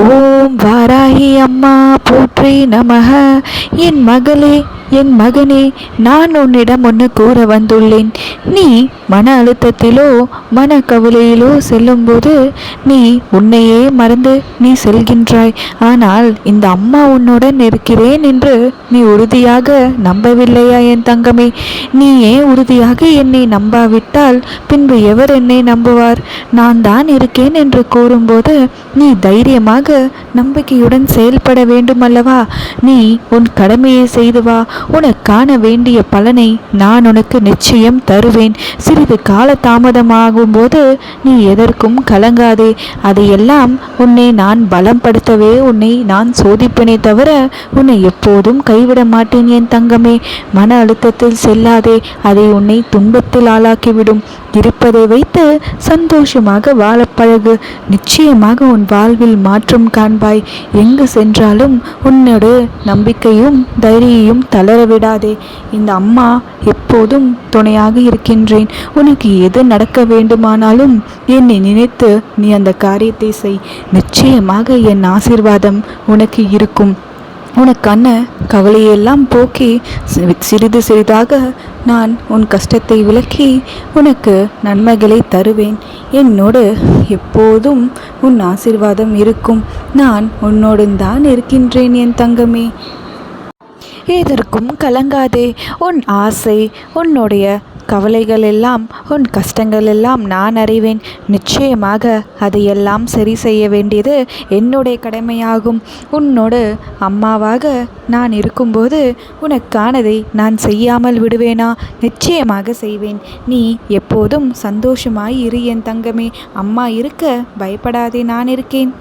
ஓம் வாராகி அம்மா போற்றி நமக. என் மகளே, என் மகனே, நான் உன்னிடம் ஒன்று கூற வந்துள்ளேன். நீ மன அழுத்தத்திலோ மனக்கவலையிலோ செல்லும்போது நீ உன்னையே மறந்து நீ செல்கின்றாய். ஆனால் இந்த அம்மா உன்னுடன் இருக்கிறேன் என்று நீ உறுதியாக நம்பவில்லையா என் தங்கமே? நீ ஏன் உறுதியாக என்னை நம்பாவிட்டால் பின்பு எவர் என்னை நம்புவார்? நான் தான் இருக்கேன் என்று கூறும்போது நீ தைரியமாக நம்பிக்கையுடன் செயல்பட வேண்டுமல்லவா? நீ உன் கடமையை செய்து வா. உனக்கான வேண்டிய பலனை நான் உனக்கு நிச்சயம் தருவேன். சிறிது கால தாமதமாகும் போது நீ எதற்கும் கலங்காதே. அதையெல்லாம் உன்னை நான் பலப்படுத்தவே உன்னை நான் சோதிப்பேனே தவிர உன்னை எப்போதும் கைவிட மாட்டேன் என் தங்கமே. மன அழுத்தத்தில் செல்லாதே, அதை உன்னை துன்பத்தில் ஆளாக்கிவிடும். இருப்பதை வைத்து சந்தோஷமாக வாழ பழகு. நிச்சயமாக உன் வாழ்வில் மாற்றம் காண்பாய். எங்கு சென்றாலும் உன்னோட நம்பிக்கையும் தைரியமும் தளர விடாதே. இந்த அம்மா எப்போதும் துணையாக இருக்கின்றேன். உனக்கு எது நடக்க வேண்டுமானாலும் என்னை நினைத்து நீ அந்த காரியத்தை செய். நிச்சயமாக என் ஆசீர்வாதம் உனக்கு இருக்கும். உனக்கான கவலையெல்லாம் போக்கி சிறிது சிறிதாக நான் உன் கஷ்டத்தை விலக்கி உனக்கு நன்மைகளை தருவேன். என்னோடு எப்போதும் உன் ஆசீர்வாதம் இருக்கும். நான் உன்னோடு தான் இருக்கின்றேன் என் தங்கமே. எதற்கும் கலங்காதே. உன் ஆசை, உன்னுடைய கவலைகள் எல்லாம், உன் கஷ்டங்கள் எல்லாம் நான் அறிவேன். நிச்சயமாக அதையெல்லாம் சரி செய்ய வேண்டியது என்னுடைய கடமையாகும். உன்னோடு அம்மாவாக நான் இருக்கும்போது உனக்கானதை நான் செய்யாமல் விடுவேனா? நிச்சயமாக செய்வேன். நீ எப்போதும் சந்தோஷமாய் இரு என் தங்கமே. அம்மா இருக்க பயப்படாதே, நான் இருக்கேன்.